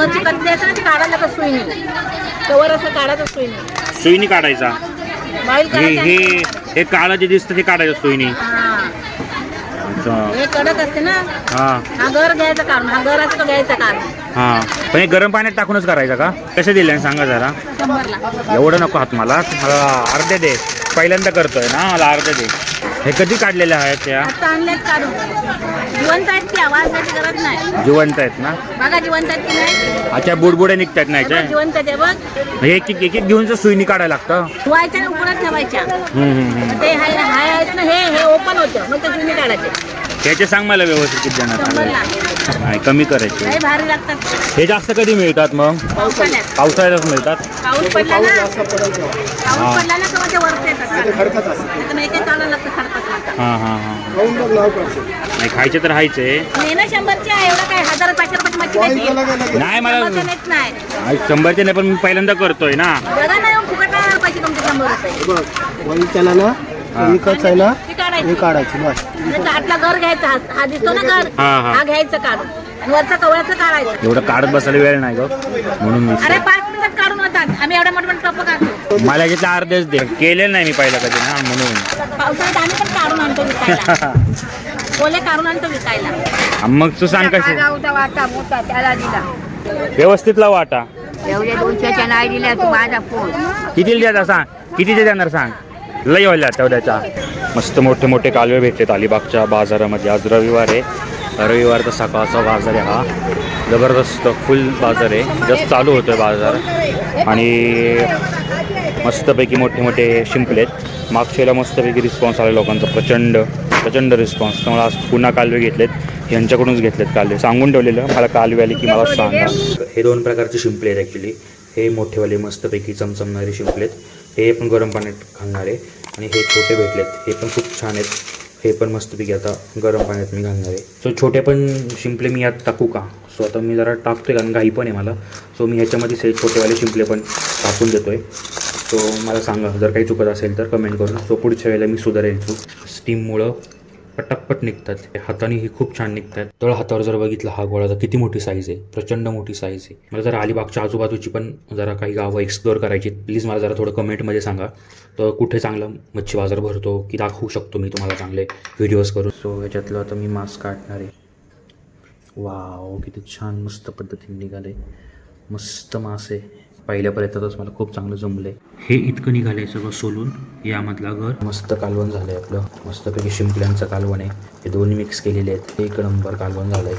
वरची कटली असते ना ती काढायला का सुईनी कवर असं काढायचं सुईनी. सुईनी काढायचा. बाईल हे हे काळं जे दिसतं ते काढायचं सुईनी. अच्छा. हे कडक असते ना. हा हा घर घ्यायचा काढून हा घर असं तो घ्यायचा काढून. हा पण हे गरम पाण्यात टाकूनच करायचं का? कसे दिले सांगा जरा. 100ला. एवढं नको हात मला अर्धे दे. पहिल्यांदा करतोय ना मला अर्धे दे. हे कधी काढलेले आहेत त्या? आता आणलेत काढून. जिवंत आहेत ती आवाज द्यायची गरज नाही. जिवंत आहेत ना? बघा जिवंत आहेत की नाही. अच्छा बुडबुडे निघतात नाही हे बघ, जिवंत आहे बघ. एक एक घेऊन सुईनी काढायला लागतं. धुवायच्या आणि उकडत ठेवायच्या. ते हाय हाय आहेत ना हे ओपन होतं मग ते सुईनी काढायचे. त्याचे सांग मला व्यवस्थित किती देणार. 100ला. नाही कमी करायचे. लय भारी लागतात. हे जास्त कधी मिळतात मग? पावसाळ्यात. पावसाळ्यातच मिळतात. पाऊस पडला ना तेव्हा ते वरती येतात. नाहीतर एक एक चालायला लागतं खडपत. हां हां हां नाही खायचे तर खायचे. मेहनत 100ची आहे एवढं काय 1000-500 रुपयाची मच्छी द्यायची. नाही मला 100चं नेत नाही. 100चे नाही पण मी पहिल्यांदा करतोय ना. बघा ना येऊन फुकट नाही पैसे तुमचे 100 रुपये. वही त्याला ना एकच आहे ना ती काढायची. हे काढायची बस. म्हणजे आतला घर घ्यायचा हा दिसतो ना घर हा. हा घ्यायचं काढून आणि वरचा कवळाचं काढायचं. एवढं काढत बसायला वेळ नाही ग म्हणून मी अरे 5 मिनिटात काढून होतात. आम्ही एवढ्या मोठे मोठे टप्प काढतो. मला घेतलं अर्धेच दे. केलेलं नाही मी पहिला कधी ना म्हणून. पावसाळ्यात आम्ही पण काढून आणतो विकायला. ओले काढून आणतो विकायला. मग तू सांग कशी गावचा वाटा मोठा त्याला दिला. व्यवस्थित लाव वाटा. एवढ्या 200च्या नाही दिल्या तू माझा फोन. किती द्यायचा सांग. कितीचे देणार सांग. लई व्हायला तेवढ्याचा. मस्त मोठे मोठे कालवे भेटलेत अलिबागच्या बाजारामध्ये. आज रविवार आहे. रविवारचा सकाळचा बाजार आहे हा. जबरदस्त फुल बाजार आहे. जस्ट चालू होतोय बाजार आणि मस्तपैकी मोठे मोठे शिंपलेत. मागच्या वेळेला मस्तपैकी रिस्पॉन्स आला लोकांचा. प्रचंड रिस्पॉन्स. त्यामुळे आज पुन्हा कालवे घेतलेत. यांच्याकडूनच घेतलेत कालवे. सांगून ठेवलेलं मला कालवे आले की मला सांगा. हे 2 प्रकारचे शिंपले आहेत ॲक्च्युली. हे मोठेवाले मस्तपैकी चमचमणारे शिंपलेत. हे पण गरम पाण्यात घालणारे आणि हे छोटे भेटलेत. हे पण खूप छान आहेत. हे पण मस्तपैकी आता गरम पाण्यात मी घालणार आहे. सो छोटे पण शिंपले मी यात टाकू का? सो आता मी जरा टाकतोय कारण घाई पण आहे मला. सो मी ह्याच्यामध्येच हे छोटेवाले शिंपले पण टाकून देतोय. सो मला सांगा जर काही चुकत असेल तर कमेंट करून. सो पुढच्या वेळेला मी सुधारेल चूक. स्टीममुळं पटापट निघतात. हाताने ही खूप छान निघतात. तळ हातावर जर बघितलं हा गोळा तर किती मोठी साईज आहे. प्रचंड मोठी साईज आहे. मला जरा अलिबागच्या आजूबाजूची पण जरा काही गावं एक्सप्लोअर करायची. प्लीज मला जरा थोडं कमेंटमध्ये सांगा. तर कुठे चांगला मच्छी बाजार भरतो की दाखवू शकतो मी तुम्हाला चांगले व्हिडिओज करून. सो ह्याच्यातलं आता मी मास्क काढणार आहे. वाव किती छान मस्त पद्धतीने निघाले. मस्त मासे. पहिल्या पर्यंतच मला खूप चांगलं जमलं आहे. हे इतकं निघालं आहे सगळं सोलून. यामधला घर मस्त कालवण झालं आहे आपलं. मस्तपैकी शिंपल्यांचं कालवण आहे. हे दोन्ही मिक्स केलेले आहेत. 1 नंबर कालवण झालं आहे.